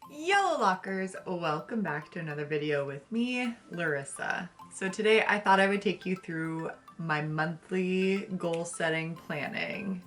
Yellow Lockers, welcome back to another video with me, Larissa. So today I thought I would take you through my monthly goal setting planning.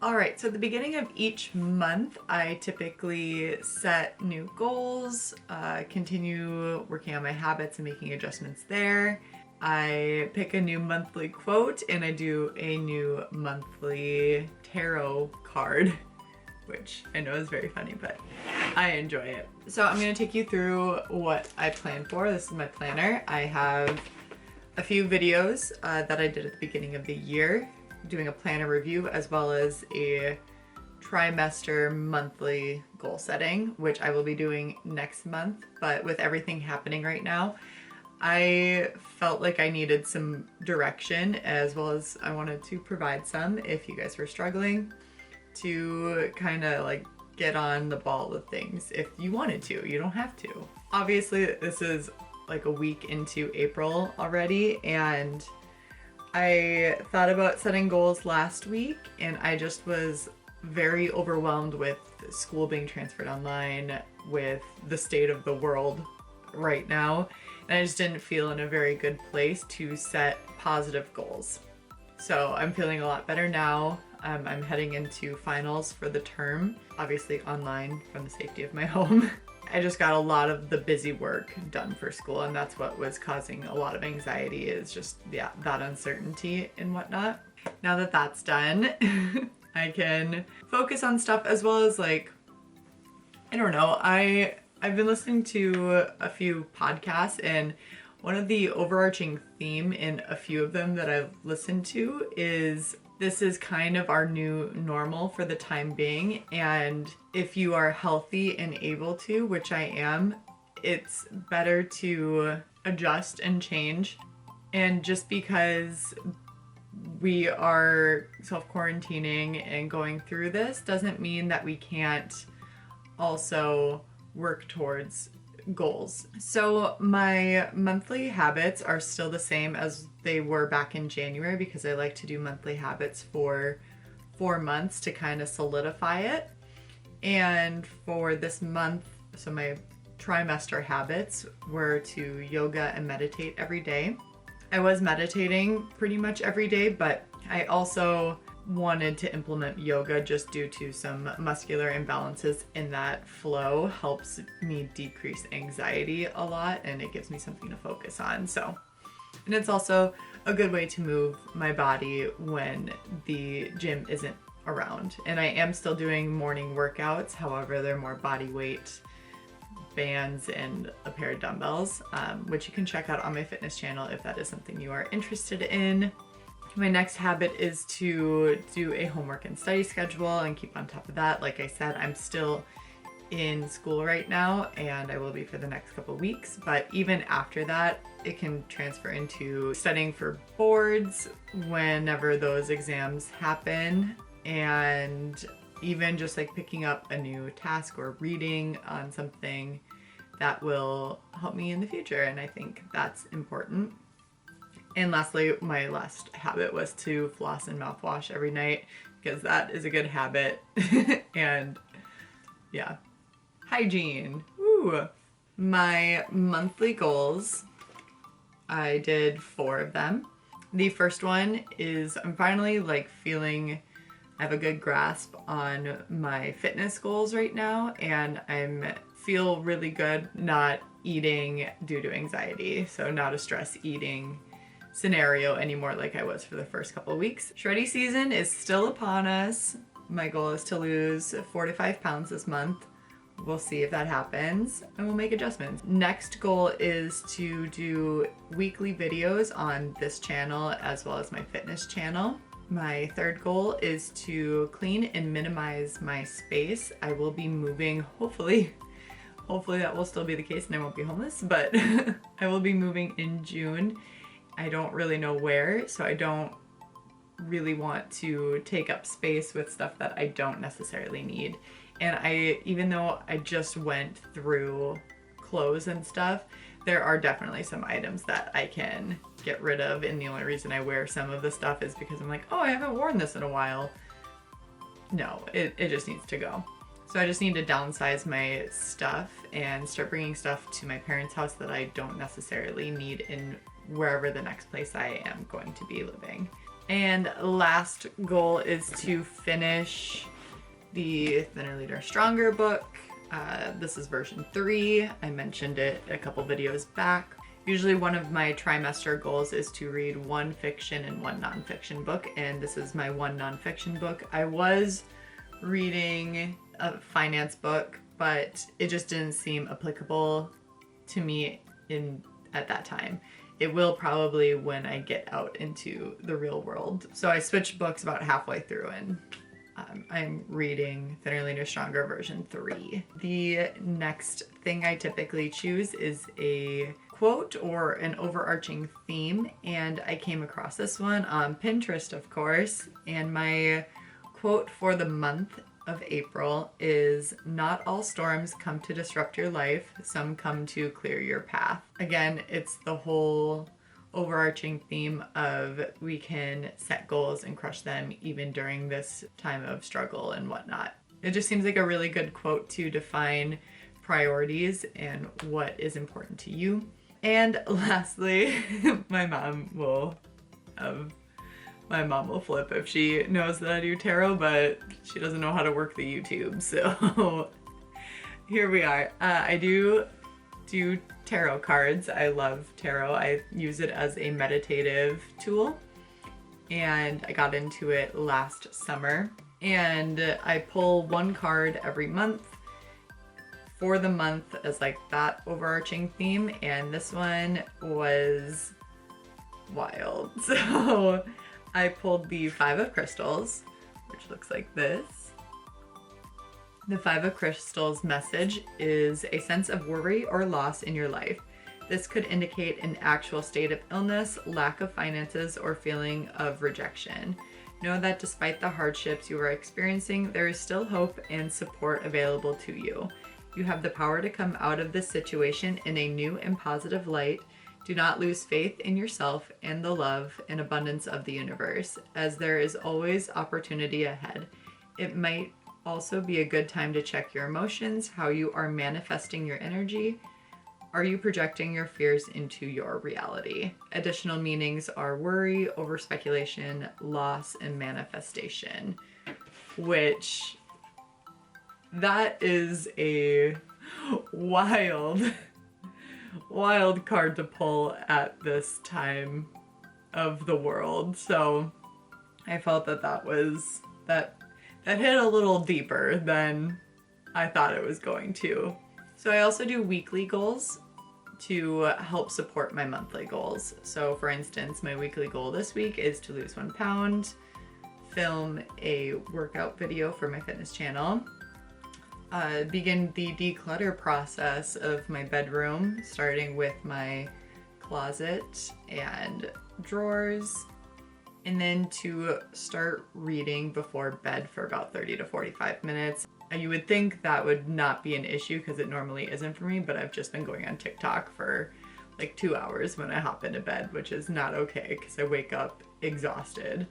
Alright, so at the beginning of each month, I typically set new goals, continue working on my habits and making adjustments there. I pick a new monthly quote and I do a new monthly tarot card, which I know is very funny, but I enjoy it. So I'm going to take you through what I plan for. This is my planner. I have a few videos that I did at the beginning of the year, doing a planner review, as well as a trimester monthly goal setting, which I will be doing next month. But with everything happening right now, I felt like I needed some direction, as well as I wanted to provide some if you guys were struggling to kind of like get on the ball with things if you wanted to. You don't have to. Obviously, this is like a week into April already, and I thought about setting goals last week and I just was very overwhelmed with school being transferred online, with the state of the world right now, and I just didn't feel in a very good place to set positive goals. So I'm feeling a lot better now. I'm heading into finals for the term, obviously online from the safety of my home. I just got a lot of the busy work done for school, and that's what was causing a lot of anxiety, is just that uncertainty and whatnot. Now that that's done, I can focus on stuff, as well as like, I don't know, I've been listening to a few podcasts, and one of the overarching theme in a few of them that I've listened to is this is kind of our new normal for the time being, and if you are healthy and able to, which I am, it's better to adjust and change. And just because we are self-quarantining and going through this doesn't mean that we can't also work towards goals. So my monthly habits are still the same as they were back in January, because I like to do monthly habits for 4 months to kind of solidify it. And for this month, so my trimester habits were to yoga and meditate every day. I was meditating pretty much every day, but I also wanted to implement yoga just due to some muscular imbalances in that flow. Helps me decrease anxiety a lot, and it gives me something to focus on. So, and it's also a good way to move my body when the gym isn't around. And I am still doing morning workouts, however they're more body weight bands and a pair of dumbbells, which you can check out on my fitness channel if that is something you are interested in. My next habit is to do a homework and study schedule and keep on top of that. Like I said, I'm still in school right now, and I will be for the next couple weeks, but even after that, it can transfer into studying for boards whenever those exams happen, and even just like picking up a new task or reading on something that will help me in the future, and I think that's important. And lastly, my last habit was to floss and mouthwash every night, because that is a good habit. And yeah, hygiene. Woo. My monthly goals, I did 4 of them. The first one is I'm finally like feeling I have a good grasp on my fitness goals right now, and I feel really good not eating due to anxiety. So not a stress eating scenario anymore like I was for the first couple of weeks. Shreddy season is still upon us. My goal is to lose 4 to 5 pounds this month. We'll see if that happens, and we'll make adjustments. Next goal is to do weekly videos on this channel as well as my fitness channel. My third goal is to clean and minimize my space. I will be moving, hopefully that will still be the case and I won't be homeless, but I will be moving in June. I don't really know where, so I don't really want to take up space with stuff that I don't necessarily need. And even though I just went through clothes and stuff, there are definitely some items that I can get rid of, and the only reason I wear some of the stuff is because I'm like, oh, I haven't worn this in a while. No, it just needs to go. So I just need to downsize my stuff and start bringing stuff to my parents' house that I don't necessarily need in wherever the next place I am going to be living. And last goal is to finish the Thinner, Leader, Stronger book. This is version 3. I mentioned it a couple videos back. Usually one of my trimester goals is to read 1 fiction and 1 nonfiction book, and this is my 1 nonfiction book. I was reading a finance book, but it just didn't seem applicable to me at that time. It will probably when I get out into the real world. So I switched books about halfway through, and I'm reading Thinner, Leaner, Stronger version 3. The next thing I typically choose is a quote or an overarching theme, and I came across this one on Pinterest, of course, and my quote for the month of April is, "Not all storms come to disrupt your life, some come to clear your path." Again, it's the whole overarching theme of we can set goals and crush them even during this time of struggle and whatnot. It just seems like a really good quote to define priorities and what is important to you. And lastly, my mom will flip if she knows that I do tarot, but she doesn't know how to work the YouTube, so here we are. I do tarot cards. I love tarot. I use it as a meditative tool, and I got into it last summer, and I pull 1 card every month for the month as like that overarching theme, and this one was wild. So I pulled the 5 of Crystals, which looks like this. The 5 of Crystals message is a sense of worry or loss in your life. This could indicate an actual state of illness, lack of finances, or feeling of rejection. Know that despite the hardships you are experiencing, there is still hope and support available to you. You have the power to come out of this situation in a new and positive light. Do not lose faith in yourself and the love and abundance of the universe, as there is always opportunity ahead. It might also be a good time to check your emotions, how you are manifesting your energy. Are you projecting your fears into your reality? Additional meanings are worry, over speculation, loss, and manifestation, which that is a wild card to pull at this time of the world. So I felt that hit a little deeper than I thought it was going to. So I also do weekly goals to help support my monthly goals. So for instance, my weekly goal this week is to lose 1 pound, film a workout video for my fitness channel, begin the declutter process of my bedroom, starting with my closet and drawers, and then to start reading before bed for about 30 to 45 minutes. You would think that would not be an issue because it normally isn't for me, but I've just been going on TikTok for like 2 hours when I hop into bed, which is not okay because I wake up exhausted.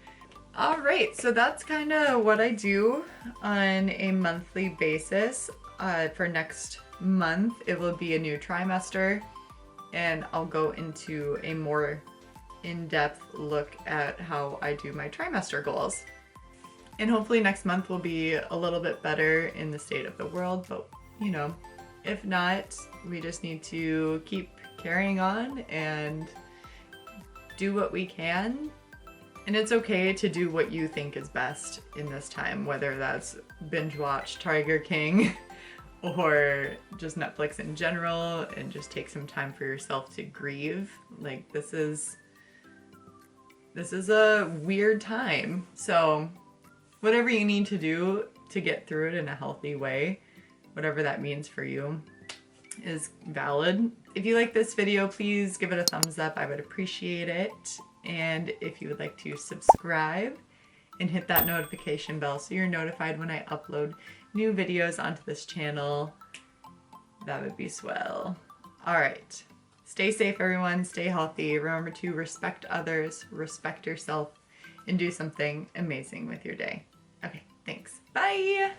All right, so that's kind of what I do on a monthly basis. For next month, it will be a new trimester, and I'll go into a more in-depth look at how I do my trimester goals. And hopefully next month will be a little bit better in the state of the world, but you know, if not, we just need to keep carrying on and do what we can. And it's okay to do what you think is best in this time, whether that's binge watch Tiger King or just Netflix in general, and just take some time for yourself to grieve. Like this is a weird time. So whatever you need to do to get through it in a healthy way, whatever that means for you, is valid. If you like this video, please give it a thumbs up. I would appreciate it. And if you would like to subscribe and hit that notification bell so you're notified when I upload new videos onto this channel, that would be swell. All right, Stay safe, everyone. Stay healthy. Remember to respect others, respect yourself, and do something amazing with your day. Okay, thanks. Bye.